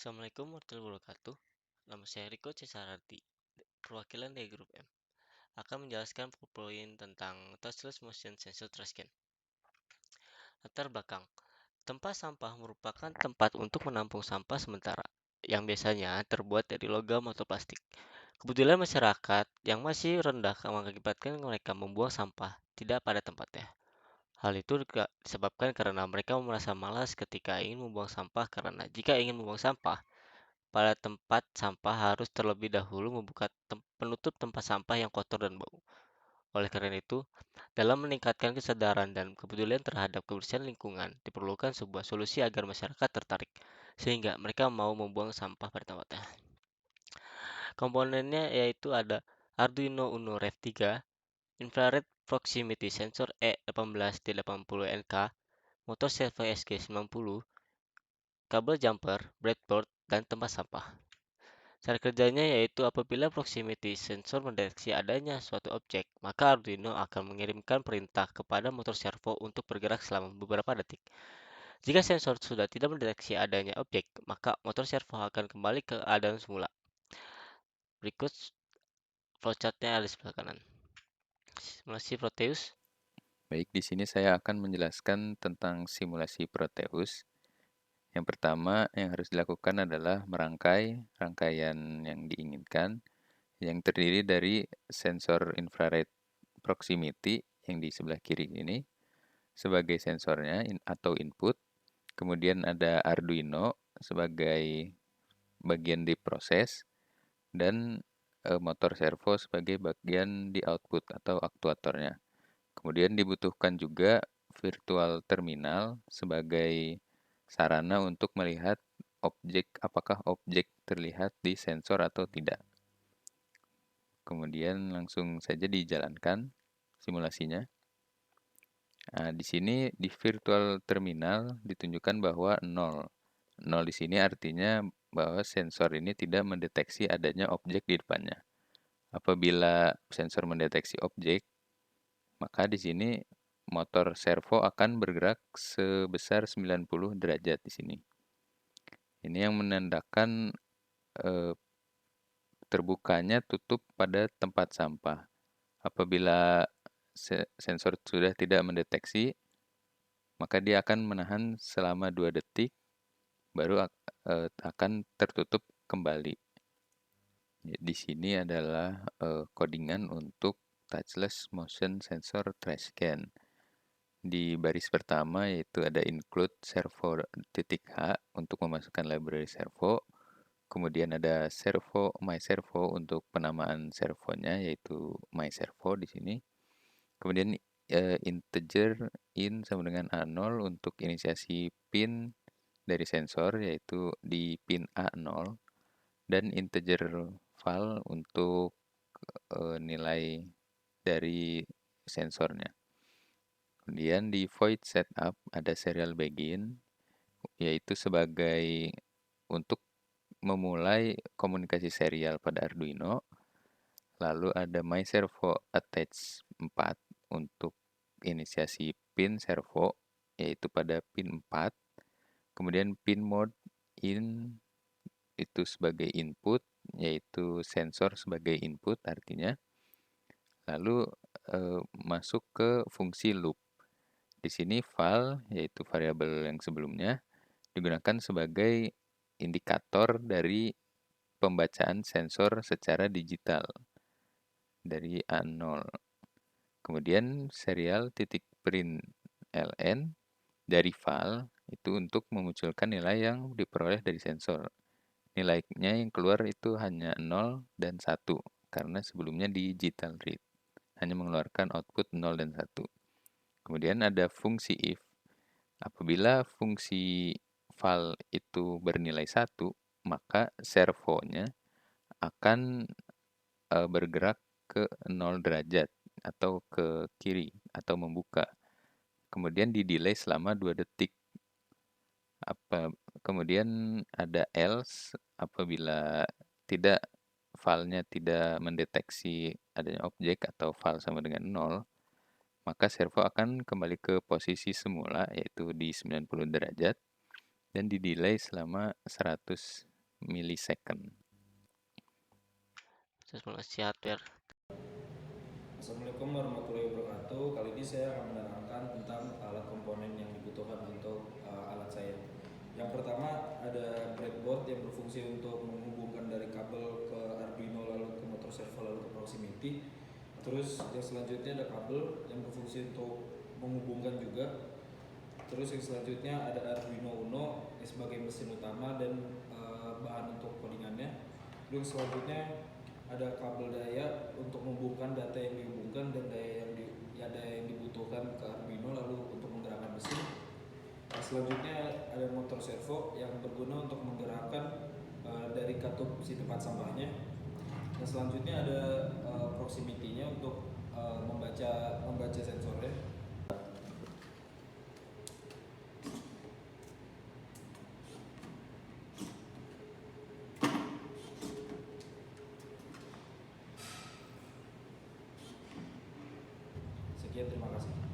Assalamualaikum warahmatullahi wabarakatuh. Nama saya Riko Cesarati, perwakilan dari grup M. Akan menjelaskan poin tentang touchless motion sensor trash can. Latar belakang. Tempat sampah merupakan tempat untuk menampung sampah sementara, yang biasanya terbuat dari logam atau plastik. Kebetulan masyarakat yang masih rendah mengakibatkan mereka membuang sampah tidak pada tempatnya. Hal itu disebabkan karena mereka merasa malas ketika ingin membuang sampah karena jika ingin membuang sampah, pada tempat sampah harus terlebih dahulu membuka penutup tempat sampah yang kotor dan bau. Oleh karena itu, dalam meningkatkan kesadaran dan kepedulian terhadap kebersihan lingkungan, diperlukan sebuah solusi agar masyarakat tertarik, sehingga mereka mau membuang sampah pada tempatnya. Komponennya yaitu ada Arduino Uno Rev 3, Infrared Proximity Sensor E18D80NK, motor servo SG90, kabel jumper, breadboard, dan tempat sampah. Cara kerjanya yaitu apabila proximity sensor mendeteksi adanya suatu objek, maka Arduino akan mengirimkan perintah kepada motor servo untuk bergerak selama beberapa detik. Jika sensor sudah tidak mendeteksi adanya objek, maka motor servo akan kembali ke keadaan semula. Berikut flowchartnya ada di sebelah kanan. Simulasi Proteus. Baik, di sini saya akan menjelaskan tentang simulasi Proteus. Yang pertama yang harus dilakukan adalah merangkai rangkaian yang diinginkan, yang terdiri dari sensor infrared proximity yang di sebelah kiri ini sebagai sensornya atau input. Kemudian ada Arduino sebagai bagian di proses dan motor servo sebagai bagian di output atau aktuatornya. Kemudian dibutuhkan juga virtual terminal sebagai sarana untuk melihat apakah objek terlihat di sensor atau tidak. Kemudian langsung saja dijalankan simulasinya. Nah, di sini di virtual terminal ditunjukkan bahwa 0. 0 di sini artinya bahwa sensor ini tidak mendeteksi adanya objek di depannya. Apabila sensor mendeteksi objek, maka di sini motor servo akan bergerak sebesar 90 derajat di sini. Ini yang menandakan eh, terbukanya tutup pada tempat sampah. Apabila sensor sudah tidak mendeteksi, maka dia akan menahan selama 2 detik, baru akan tertutup kembali. Di sini adalah codingan untuk touchless motion sensor trash can. Di baris pertama yaitu ada include servo titik H untuk memasukkan library servo. Kemudian ada servo my servo untuk penamaan servonya yaitu my servo di sini. Kemudian integer in sama dengan A0 untuk inisiasi pin dari sensor yaitu di pin A0 dan integer val untuk nilai dari sensornya. Kemudian di void setup ada serial begin, yaitu sebagai untuk memulai komunikasi serial pada Arduino. Lalu ada my servo attach 4 untuk inisiasi pin servo, yaitu pada pin 4. Kemudian pin mode in itu sebagai input, yaitu sensor sebagai input artinya. Lalu masuk ke fungsi loop. Di sini val, yaitu variabel yang sebelumnya, digunakan sebagai indikator dari pembacaan sensor secara digital dari A0. Kemudian serial titik print ln dari val itu untuk memunculkan nilai yang diperoleh dari sensor. Nilainya yang keluar itu hanya 0 dan 1 karena sebelumnya digital read hanya mengeluarkan output 0 dan 1. Kemudian ada fungsi if. Apabila fungsi val itu bernilai 1, maka servonya akan bergerak ke 0 derajat atau ke kiri atau membuka. Kemudian di delay selama 2 detik. Kemudian ada else apabila tidak filenya tidak mendeteksi adanya objek atau file sama dengan 0, maka servo akan kembali ke posisi semula yaitu di 90 derajat dan di delay selama 100 millisecond. Simulasi hardware. Assalamualaikum warahmatullahi wabarakatuh. Kali ini saya akan menerangkan tentang alat komponen yang dibutuhkan untuk alat saya. Yang pertama ada breadboard yang berfungsi untuk menghubungkan dari kabel ke Arduino lalu ke motor servo lalu ke proximity. Terus yang selanjutnya ada kabel yang berfungsi untuk menghubungkan juga. Terus yang selanjutnya ada Arduino Uno sebagai mesin utama dan bahan untuk codingannya. Terus selanjutnya ada kabel daya untuk menghubungkan data yang dihubungkan dan daya yang dibutuhkan ke Arduino lalu untuk menggerakkan mesin. Selanjutnya ada motor servo yang berguna untuk menggerakkan dari katup si tempat sampahnya. Dan selanjutnya ada proximity-nya untuk membaca sensornya. Sekian, terima kasih.